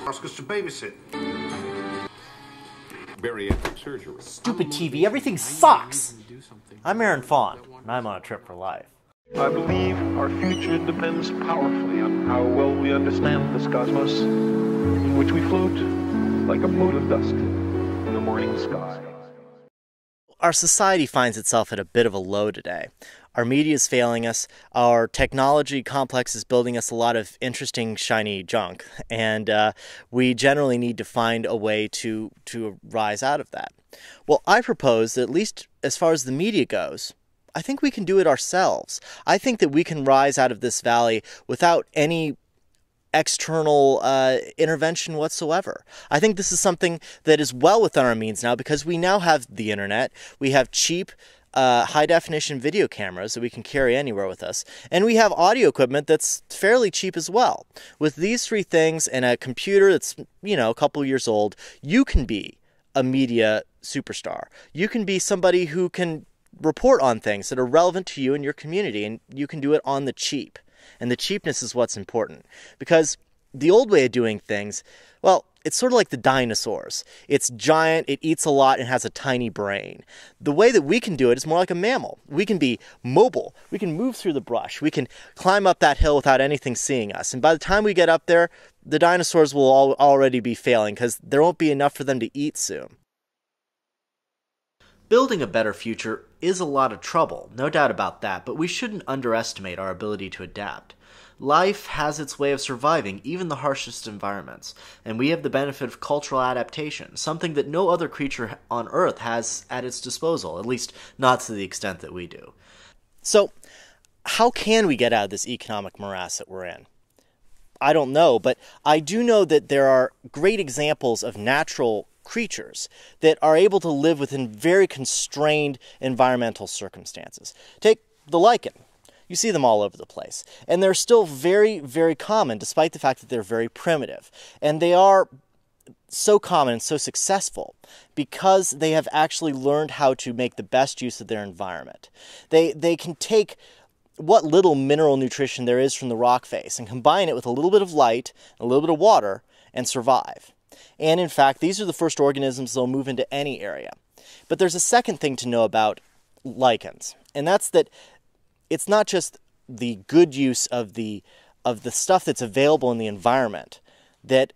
ask us to babysit. Bariatric surgery. Stupid TV, everything sucks! I'm Aaron Fawn, and I'm on a trip for life. I believe our future depends powerfully on how well we understand this cosmos, in which we float like a mote of dust in the morning sky. Our society finds itself at a bit of a low today. Our media is failing us, our technology complex is building us a lot of interesting, shiny junk, and we generally need to find a way to rise out of that. Well, I propose that, at least as far as the media goes, I think we can do it ourselves. I think that we can rise out of this valley without any external intervention whatsoever. I think this is something that is well within our means now, because we now have the internet, we have cheap high-definition video cameras that we can carry anywhere with us, and we have audio equipment that's fairly cheap as well. With these three things and a computer that's, a couple years old, you can be a media superstar. You can be somebody who can report on things that are relevant to you and your community, and you can do it on the cheap. And the cheapness is what's important, because the old way of doing things, well, it's sort of like the dinosaurs. It's giant, it eats a lot, and has a tiny brain. The way that we can do it is more like a mammal. We can be mobile. We can move through the brush. We can climb up that hill without anything seeing us. And by the time we get up there, the dinosaurs will already be failing, because there won't be enough for them to eat soon. Building a better future is a lot of trouble, no doubt about that, but we shouldn't underestimate our ability to adapt. Life has its way of surviving even the harshest environments, and we have the benefit of cultural adaptation, something that no other creature on Earth has at its disposal, at least not to the extent that we do. So, how can we get out of this economic morass that we're in? I don't know, but I do know that there are great examples of natural creatures that are able to live within very constrained environmental circumstances. Take the lichen. You see them all over the place. And they're still very, very common, despite the fact that they're very primitive. And they are so common and so successful because they have actually learned how to make the best use of their environment. They can take what little mineral nutrition there is from the rock face and combine it with a little bit of light, a little bit of water, and survive. And in fact, these are the first organisms that will move into any area. But there's a second thing to know about lichens, and that's that it's not just the good use of the stuff that's available in the environment that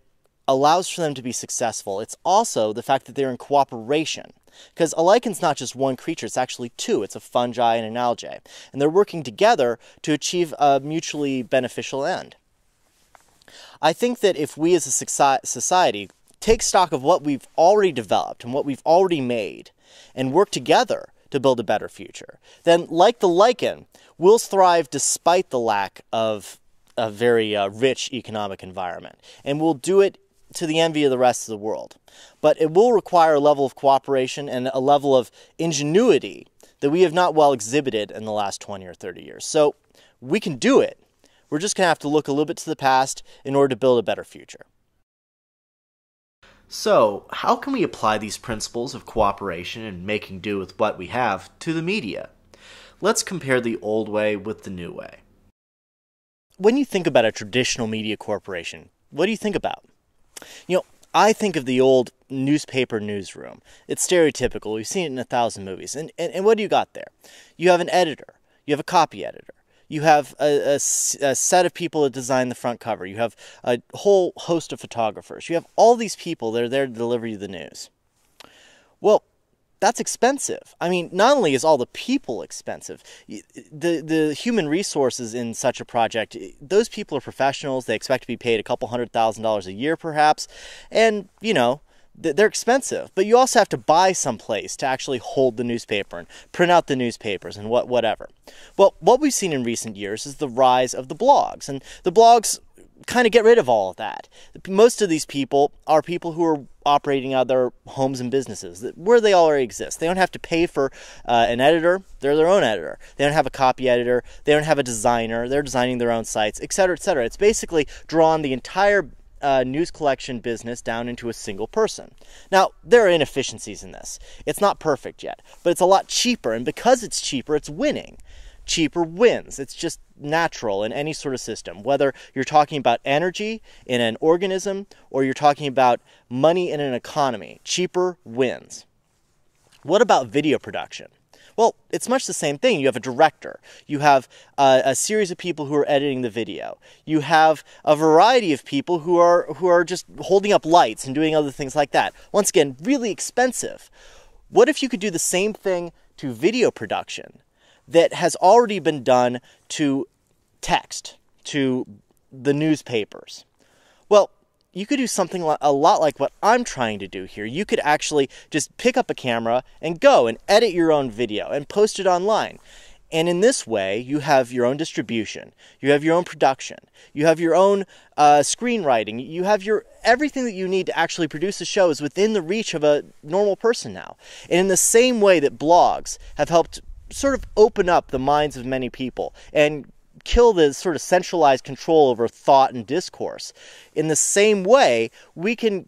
allows for them to be successful. It's also the fact that they're in cooperation. Because a lichen's not just one creature, it's actually two. It's a fungi and an algae. And they're working together to achieve a mutually beneficial end. I think that if we as a society take stock of what we've already developed and what we've already made and work together to build a better future, then like the lichen, we'll thrive despite the lack of a very rich economic environment. And we'll do it to the envy of the rest of the world. But it will require a level of cooperation and a level of ingenuity that we have not well exhibited in the last 20 or 30 years. So we can do it. We're just going to have to look a little bit to the past in order to build a better future. So, how can we apply these principles of cooperation and making do with what we have to the media? Let's compare the old way with the new way. When you think about a traditional media corporation, what do you think about? I think of the old newspaper newsroom. It's stereotypical. We've seen it in 1,000 movies. And what do you got there? You have an editor. You have a copy editor. You have a set of people that design the front cover. You have a whole host of photographers. You have all these people that are there to deliver you the news. Well, that's expensive. I mean, not only is all the people expensive, the human resources in such a project, those people are professionals. They expect to be paid a couple $100,000 a year perhaps. And, they're expensive, but you also have to buy someplace to actually hold the newspaper and print out the newspapers and whatever. Well, what we've seen in recent years is the rise of the blogs, and the blogs kind of get rid of all of that. Most of these people are people who are operating out of their homes and businesses where they already exist. They don't have to pay for an editor. They're their own editor. They don't have a copy editor. They don't have a designer. They're designing their own sites, etc., etc. It's basically drawn the entire news collection business down into a single person. Now, there are inefficiencies in this. It's not perfect yet, but it's a lot cheaper, and because it's cheaper, it's winning. cheaper wins. It's just natural in any sort of system. Whether you're talking about energy in an organism or you're talking about money in an economy, cheaper wins. What about video production? Well, it's much the same thing. You have a director. You have a series of people who are editing the video. You have a variety of people who are just holding up lights and doing other things like that. Once again, really expensive. What if you could do the same thing to video production that has already been done to text, to the newspapers? Well, you could do something a lot like what I'm trying to do here. You could actually just pick up a camera and go and edit your own video and post it online. And in this way, you have your own distribution, you have your own production, you have your own screenwriting, you have everything that you need to actually produce a show is within the reach of a normal person now. And in the same way that blogs have helped sort of open up the minds of many people and kill the sort of centralized control over thought and discourse, in the same way, we can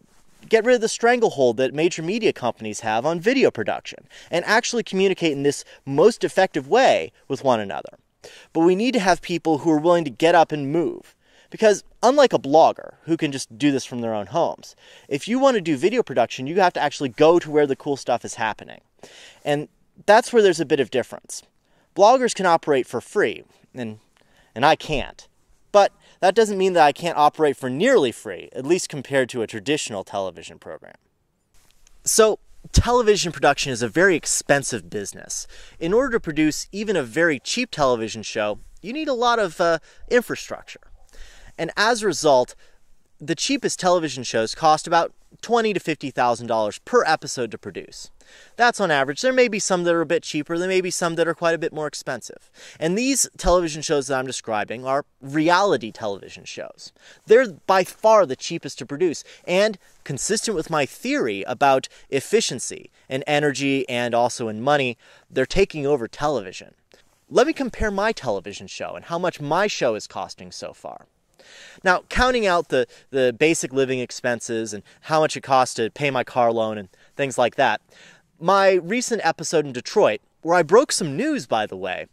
get rid of the stranglehold that major media companies have on video production and actually communicate in this most effective way with one another. But we need to have people who are willing to get up and move. Because unlike a blogger who can just do this from their own homes, if you want to do video production, you have to actually go to where the cool stuff is happening. And that's where there's a bit of difference. Bloggers can operate for free, and I can't. But that doesn't mean that I can't operate for nearly free, at least compared to a traditional television program. So, television production is a very expensive business. In order to produce even a very cheap television show, you need a lot of infrastructure. And as a result, the cheapest television shows cost about $20,000 to $50,000 per episode to produce. That's on average. There may be some that are a bit cheaper. There may be some that are quite a bit more expensive. And these television shows that I'm describing are reality television shows. They're by far the cheapest to produce, and consistent with my theory about efficiency and energy and also in money, they're taking over television. Let me compare my television show and how much my show is costing so far. Now, counting out the basic living expenses and how much it costs to pay my car loan and things like that, my recent episode in Detroit, where I broke some news, by the way,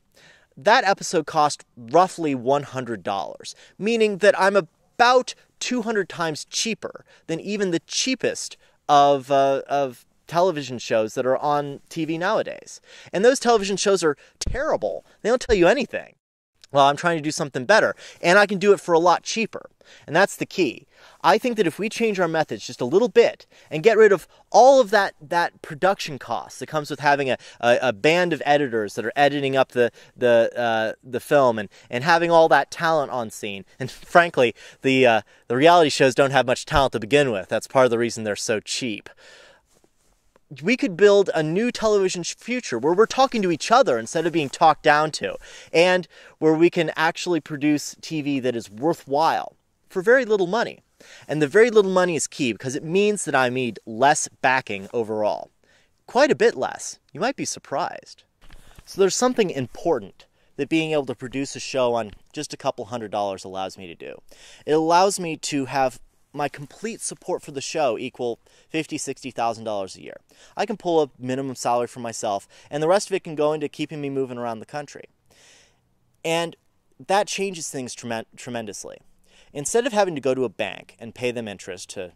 that episode cost roughly $100, meaning that I'm about 200 times cheaper than even the cheapest of television shows that are on TV nowadays. And those television shows are terrible. They don't tell you anything. Well, I'm trying to do something better, and I can do it for a lot cheaper. And that's the key. I think that if we change our methods just a little bit and get rid of all of that production cost that comes with having a band of editors that are editing up the film and having all that talent on scene, and frankly, the reality shows don't have much talent to begin with. That's part of the reason they're so cheap. We could build a new television future where we're talking to each other instead of being talked down to, and where we can actually produce TV that is worthwhile for very little money. And the very little money is key because it means that I need less backing overall. Quite a bit less. You might be surprised. So there's something important that being able to produce a show on just a couple $100 allows me to do. It allows me to have my complete support for the show equal $50,000, $60,000 a year. I can pull a minimum salary for myself, and the rest of it can go into keeping me moving around the country. And that changes things tremendously. Instead of having to go to a bank and pay them interest to,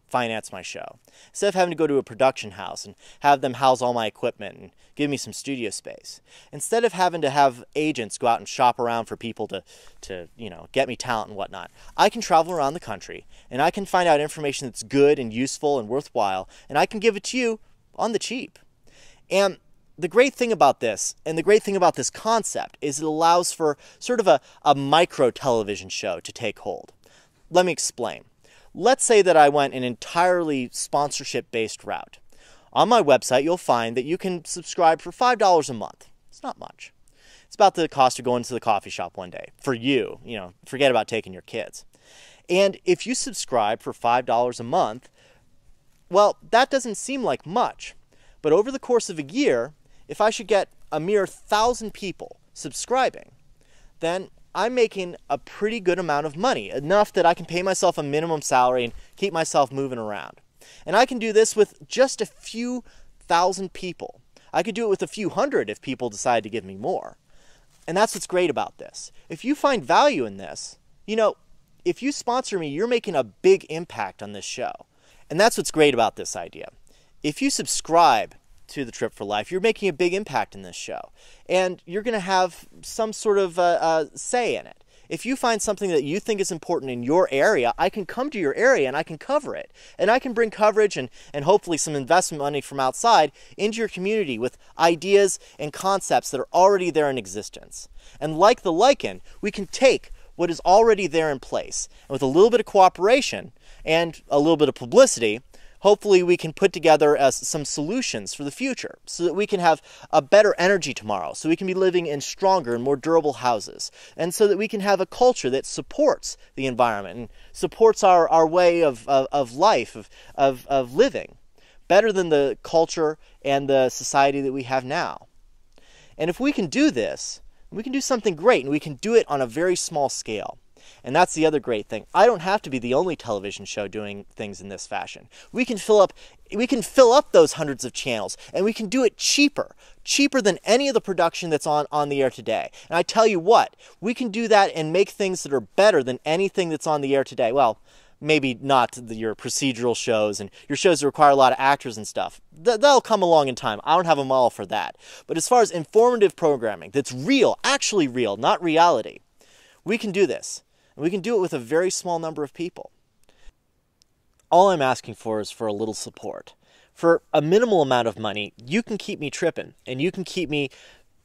finance my show, instead of having to go to a production house and have them house all my equipment and give me some studio space, instead of having to have agents go out and shop around for people to get me talent and whatnot, I can travel around the country and I can find out information that's good and useful and worthwhile, and I can give it to you on the cheap. And the great thing about this, and the great thing about this concept, is it allows for sort of a micro television show to take hold. Let me explain. Let's say that I went an entirely sponsorship-based route. On my website, you'll find that you can subscribe for $5 a month. It's not much. It's about the cost of going to the coffee shop one day. For you, forget about taking your kids. And if you subscribe for $5 a month, well, that doesn't seem like much. But over the course of a year, if I should get a mere 1,000 people subscribing, then I'm making a pretty good amount of money, enough that I can pay myself a minimum salary and keep myself moving around. And I can do this with just a few thousand people. I could do it with a few hundred if people decide to give me more. And that's what's great about this. If you find value in this, if you sponsor me, you're making a big impact on this show. And that's what's great about this idea. If you subscribe to the Trip for Life, you're making a big impact in this show. And you're going to have some sort of say in it. If you find something that you think is important in your area, I can come to your area and I can cover it. And I can bring coverage and hopefully some investment money from outside into your community with ideas and concepts that are already there in existence. And like the lichen, we can take what is already there in place. And with a little bit of cooperation and a little bit of publicity, hopefully we can put together some solutions for the future so that we can have a better energy tomorrow, so we can be living in stronger and more durable houses, and so that we can have a culture that supports the environment and supports our way of life, of living, better than the culture and the society that we have now. And if we can do this, we can do something great, and we can do it on a very small scale. And that's the other great thing. I don't have to be the only television show doing things in this fashion. We can fill up those hundreds of channels, and we can do it cheaper than any of the production that's on the air today. And I tell you what, we can do that and make things that are better than anything that's on the air today. Well, maybe not your procedural shows and your shows that require a lot of actors and stuff. That'll come along in time. I don't have a model for that. But as far as informative programming that's real, actually real, not reality, we can do this. And we can do it with a very small number of people. All I'm asking for is for a little support. For a minimal amount of money, you can keep me tripping, and you can keep me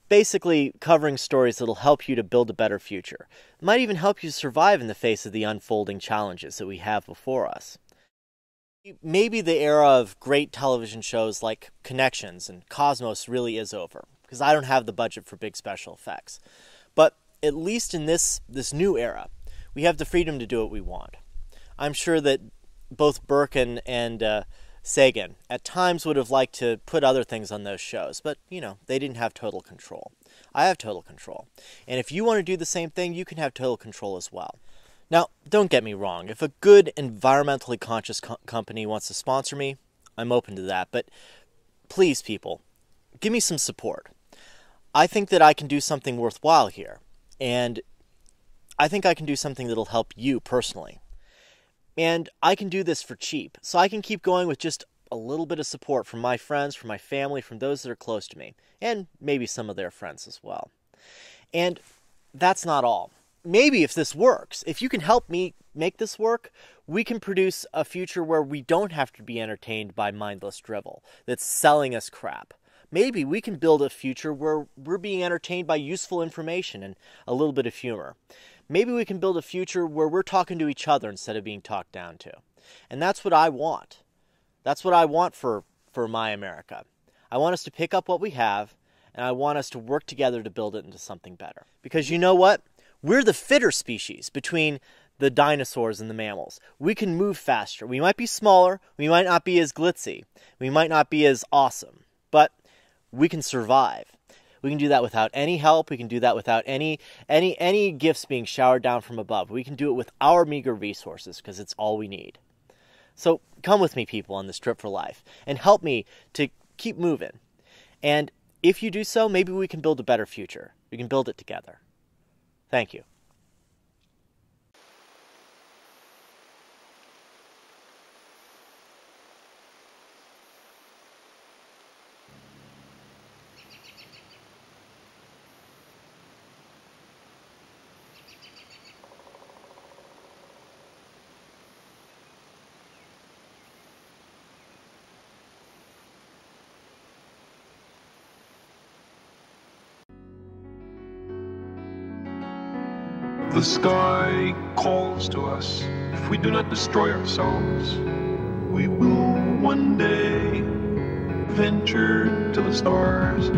basically covering stories that'll help you to build a better future. It might even help you survive in the face of the unfolding challenges that we have before us. Maybe the era of great television shows like Connections and Cosmos really is over, because I don't have the budget for big special effects. But at least in this new era, we have the freedom to do what we want. I'm sure that both Burke and Sagan at times would have liked to put other things on those shows, but, they didn't have total control. I have total control. And if you want to do the same thing, you can have total control as well. Now, don't get me wrong. If a good environmentally conscious company wants to sponsor me, I'm open to that. But please, people, give me some support. I think that I can do something worthwhile here. And I think I can do something that'll help you personally. And I can do this for cheap. So I can keep going with just a little bit of support from my friends, from my family, from those that are close to me. And maybe some of their friends as well. And that's not all. Maybe if this works, if you can help me make this work, we can produce a future where we don't have to be entertained by mindless drivel that's selling us crap. Maybe we can build a future where we're being entertained by useful information and a little bit of humor. Maybe we can build a future where we're talking to each other instead of being talked down to. And that's what I want. That's what I want for my America. I want us to pick up what we have, and I want us to work together to build it into something better. Because you know what? We're the fitter species between the dinosaurs and the mammals. We can move faster. We might be smaller. We might not be as glitzy. We might not be as awesome. But we can survive. We can do that without any help. We can do that without any gifts being showered down from above. We can do it with our meager resources because it's all we need. So come with me, people, on this trip for life and help me to keep moving. And if you do so, maybe we can build a better future. We can build it together. Thank you. The sky calls to us. If we do not destroy ourselves, we will one day venture to the stars.